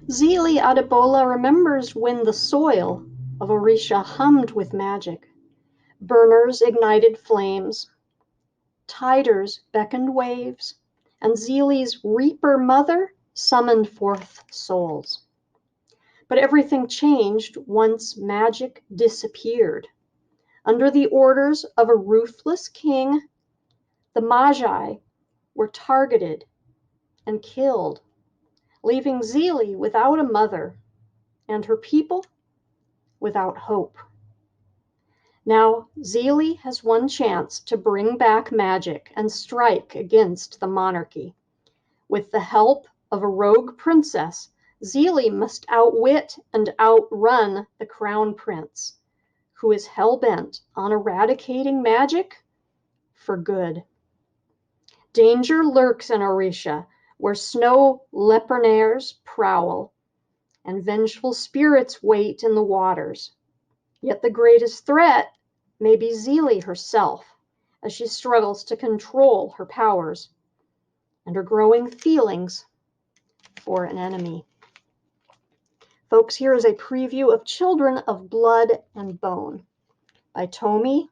Zélie Adebola remembers when the soil of Orïsha hummed with magic. Burners ignited flames, tiders beckoned waves, and Zélie's reaper mother summoned forth souls. But everything changed once magic disappeared. Under the orders of a ruthless king, the maji were targeted and killed, leaving Zélie without a mother and her people without hope. Now, Zélie has one chance to bring back magic and strike against the monarchy. With the help of a rogue princess, Zélie must outwit and outrun the crown prince, who is hell-bent on eradicating magic for good. Danger lurks in Orïsha, where snow leoponaires prowl, and vengeful spirits wait in the waters. Yet the greatest threat may be Zélie herself, as she struggles to control her powers and her growing feelings for an enemy. Folks, here is a preview of Children of Blood and Bone by Tomi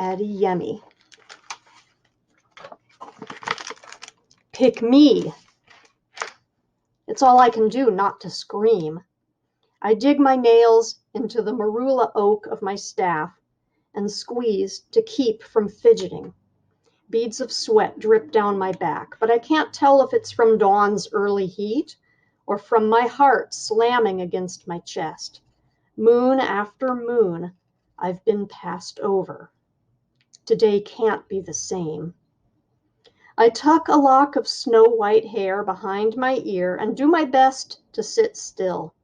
Adeyemi. Pick me. It's all I can do not to scream. I dig my nails into the marula oak of my staff and squeeze to keep from fidgeting. Beads of sweat drip down my back, but I can't tell if it's from dawn's early heat or from my heart slamming against my chest. Moon after moon, I've been passed over. Today can't be the same. I tuck a lock of snow-white hair behind my ear and do my best to sit still.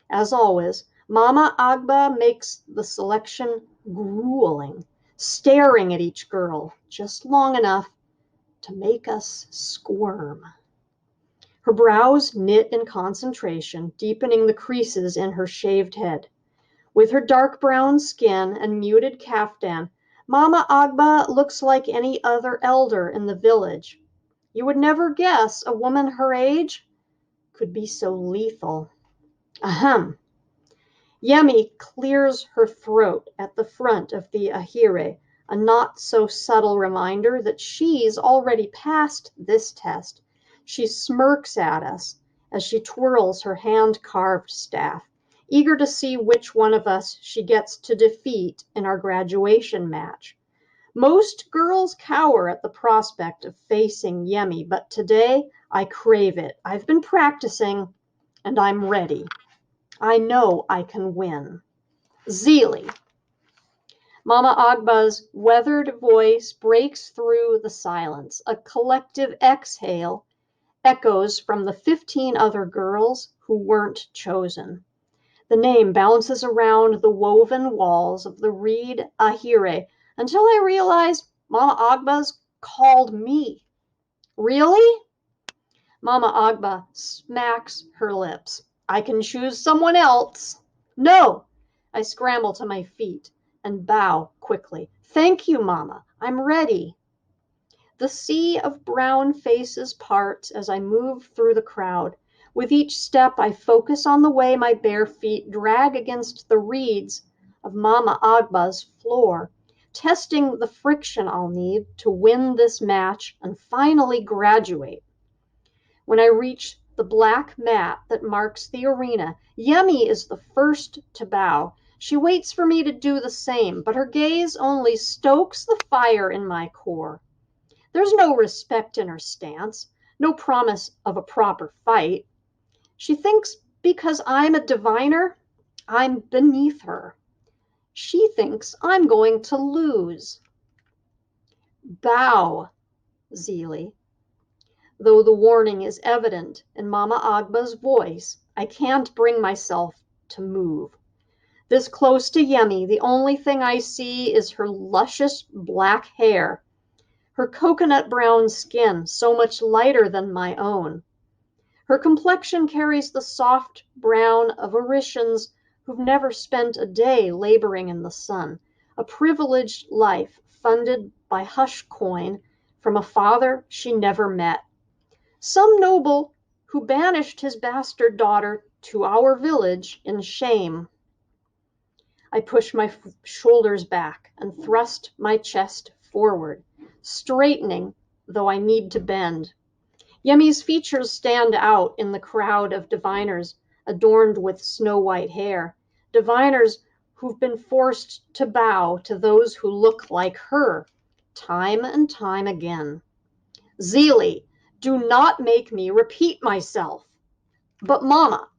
As always, Mama Agba makes the selection grueling, staring at each girl just long enough to make us squirm. Her brows knit in concentration, deepening the creases in her shaved head. With her dark brown skin and muted kaftan, Mama Agba looks like any other elder in the village. You would never guess a woman her age could be so lethal. Ahem. Yemi clears her throat at the front of the ahire, a not-so-subtle reminder that she's already passed this test. She smirks at us as she twirls her hand-carved staff, eager to see which one of us she gets to defeat in our graduation match. Most girls cower at the prospect of facing Yemi, but today I crave it. I've been practicing, and I'm ready. I know I can win. Zélie. Mama Agba's weathered voice breaks through the silence. A collective exhale echoes from the 15 other girls who weren't chosen. The name bounces around the woven walls of the reed ahire until I realize Mama Agba's called me. Really? Mama Agba smacks her lips. I can choose someone else. No! I scramble to my feet and bow quickly. Thank you, Mama. I'm ready. The sea of brown faces parts as I move through the crowd. With each step, I focus on the way my bare feet drag against the reeds of Mama Agba's floor, testing the friction I'll need to win this match and finally graduate. When I reach the black mat that marks the arena, Yemi is the first to bow. She waits for me to do the same, but her gaze only stokes the fire in my core. There's no respect in her stance, no promise of a proper fight. She thinks because I'm a diviner, I'm beneath her. She thinks I'm going to lose. Bow, Zélie. Though the warning is evident in Mama Agba's voice, I can't bring myself to move. This close to Yemi, the only thing I see is her luscious black hair, her coconut brown skin, so much lighter than my own. Her complexion carries the soft brown of Orishans who've never spent a day laboring in the sun, a privileged life funded by hush coin from a father she never met. Some noble who banished his bastard daughter to our village in shame. I push my shoulders back and thrust my chest forward, straightening, though I need to bend. Yemi's features stand out in the crowd of diviners adorned with snow-white hair, diviners who've been forced to bow to those who look like her, time and time again. Zélie, do not make me repeat myself. But Mama,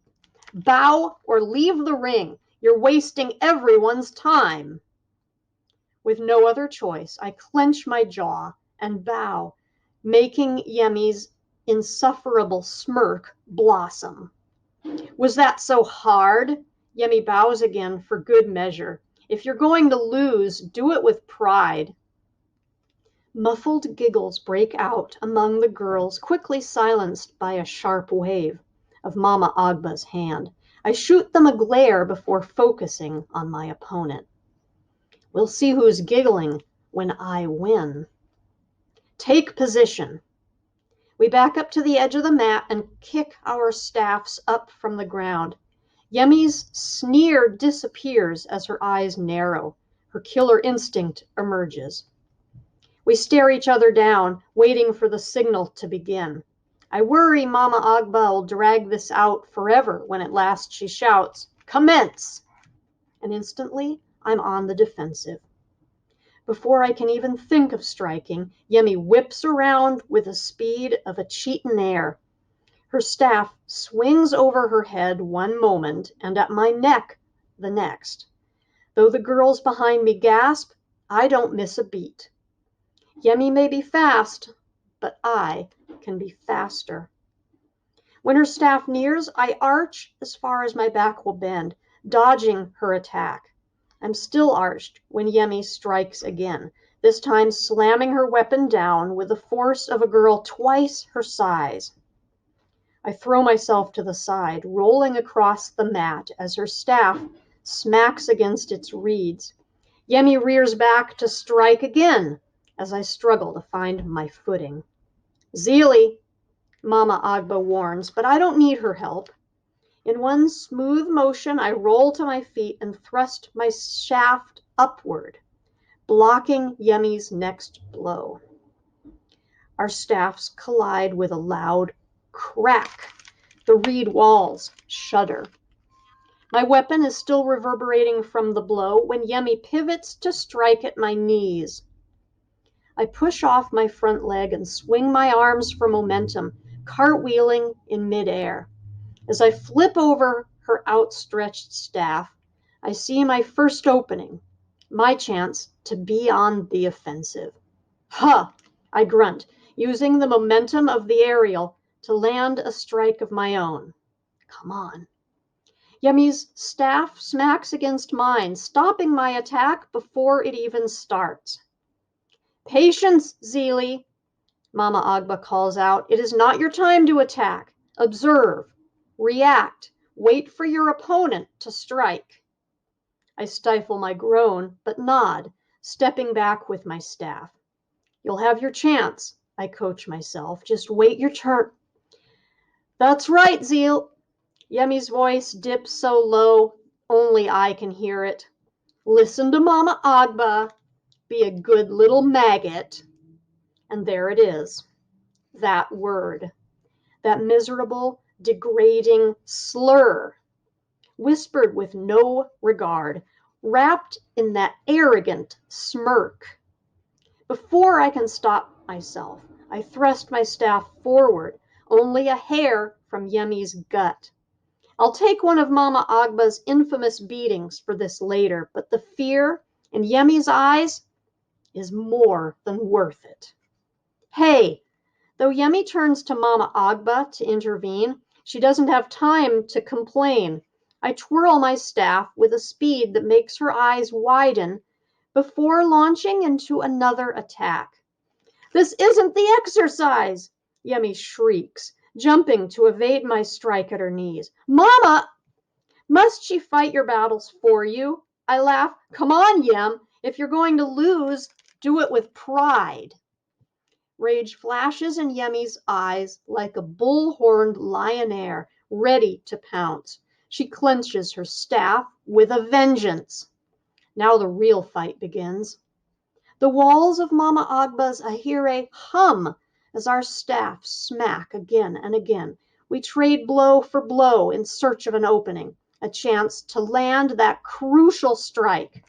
bow or leave the ring. You're wasting everyone's time. With no other choice, I clench my jaw and bow, making Yemi's insufferable smirk blossom. Was that so hard? Yemi bows again for good measure. If you're going to lose, do it with pride. Muffled giggles break out among the girls, quickly silenced by a sharp wave of Mama Agba's hand. I shoot them a glare before focusing on my opponent. We'll see who's giggling when I win. Take position. We back up to the edge of the mat and kick our staffs up from the ground. Yemi's sneer disappears as her eyes narrow. Her killer instinct emerges. We stare each other down, waiting for the signal to begin. I worry Mama Agba will drag this out forever when at last she shouts, "Commence!" And instantly, I'm on the defensive. Before I can even think of striking, Yemi whips around with the speed of a chitinaire. Her staff swings over her head one moment and at my neck the next. Though the girls behind me gasp, I don't miss a beat. Yemi may be fast, but I can be faster. When her staff nears, I arch as far as my back will bend, dodging her attack. I'm still arched when Yemi strikes again, this time slamming her weapon down with the force of a girl twice her size. I throw myself to the side, rolling across the mat as her staff smacks against its reeds. Yemi rears back to strike again as I struggle to find my footing. Zélie, Mama Agba warns, but I don't need her help. In one smooth motion, I roll to my feet and thrust my shaft upward, blocking Yemi's next blow. Our staffs collide with a loud crack. The reed walls shudder. My weapon is still reverberating from the blow when Yemi pivots to strike at my knees. I push off my front leg and swing my arms for momentum, cartwheeling in midair. As I flip over her outstretched staff, I see my first opening, my chance to be on the offensive. "Huh!" I grunt, using the momentum of the aerial to land a strike of my own. Come on. Yemi's staff smacks against mine, stopping my attack before it even starts. "Patience, Zélie," Mama Agba calls out. "It is not your time to attack. Observe. React. Wait for your opponent to strike." I stifle my groan, but nod, stepping back with my staff. "You'll have your chance," I coach myself. "Just wait your turn." "That's right, Zélie." Yemi's voice dips so low, only I can hear it. "Listen to Mama Agba. Be a good little maggot." And there it is. That word. That miserable, degrading slur, whispered with no regard, wrapped in that arrogant smirk. Before I can stop myself, I thrust my staff forward, only a hair from Yemi's gut. I'll take one of Mama Agba's infamous beatings for this later, but the fear in Yemi's eyes is more than worth it. "Hey!" Though Yemi turns to Mama Agba to intervene, she doesn't have time to complain. I twirl my staff with a speed that makes her eyes widen before launching into another attack. "This isn't the exercise!" Yemi shrieks, jumping to evade my strike at her knees. "Mama!" "Must she fight your battles for you?" I laugh. "Come on, Yem. If you're going to lose, do it with pride." Rage flashes in Yemi's eyes like a bull-horned lioness ready to pounce. She clenches her staff with a vengeance. Now the real fight begins. The walls of Mama Agba's ahire hum as our staffs smack again and again. We trade blow for blow in search of an opening, a chance to land that crucial strike.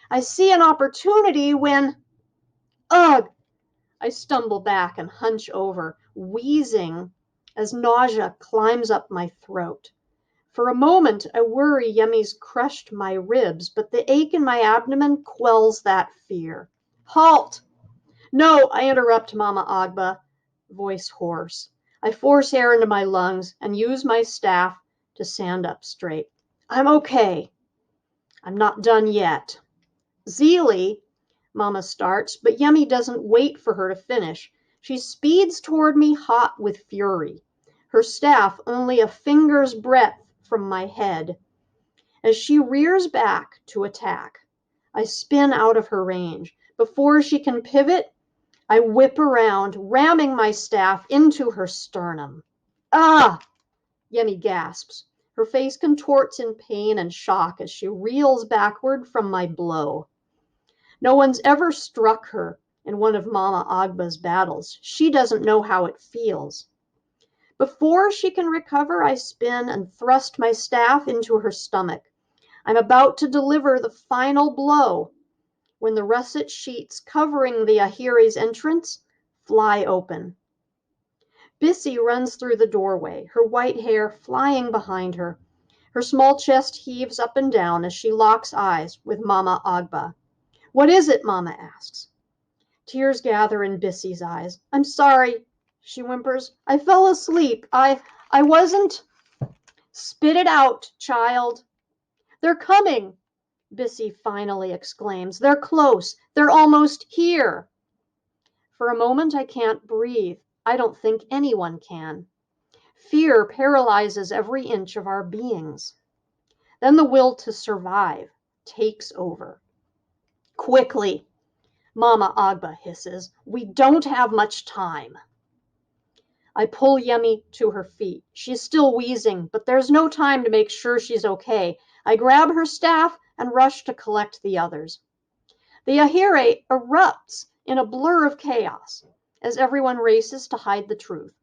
I see an opportunity when, ugh, I stumble back and hunch over, wheezing as nausea climbs up my throat. For a moment, I worry Yemi's crushed my ribs, but the ache in my abdomen quells that fear. Halt! No, I interrupt Mama Agba, voice hoarse. I force air into my lungs and use my staff to stand up straight. I'm okay. I'm not done yet. Zélie, Mama starts, but Yemi doesn't wait for her to finish. She speeds toward me hot with fury, her staff only a finger's breadth from my head. As she rears back to attack, I spin out of her range. Before she can pivot, I whip around, ramming my staff into her sternum. Ah! Yemi gasps. Her face contorts in pain and shock as she reels backward from my blow. No one's ever struck her in one of Mama Agba's battles. She doesn't know how it feels. Before she can recover, I spin and thrust my staff into her stomach. I'm about to deliver the final blow when the russet sheets covering the ahire's entrance fly open. Bissy runs through the doorway, her white hair flying behind her. Her small chest heaves up and down as she locks eyes with Mama Agba. What is it? Mama asks. Tears gather in Bissy's eyes. I'm sorry, she whimpers. I fell asleep. I wasn't. Spit it out, child. They're coming, Bissy finally exclaims. They're close. They're almost here. For a moment, I can't breathe. I don't think anyone can. Fear paralyzes every inch of our beings. Then the will to survive takes over. Quickly, Mama Agba hisses. We don't have much time. I pull Yemi to her feet. She's still wheezing, but there's no time to make sure she's okay. I grab her staff and rush to collect the others. The ahire erupts in a blur of chaos as everyone races to hide the truth.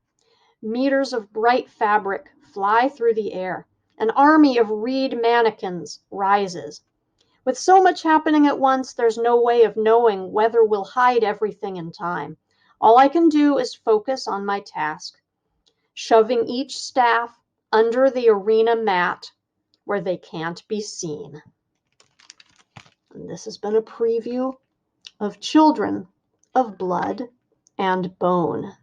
Meters of bright fabric fly through the air. An army of reed mannequins rises. With so much happening at once, there's no way of knowing whether we'll hide everything in time. All I can do is focus on my task, shoving each staff under the arena mat where they can't be seen. And this has been a preview of Children of Blood and Bone.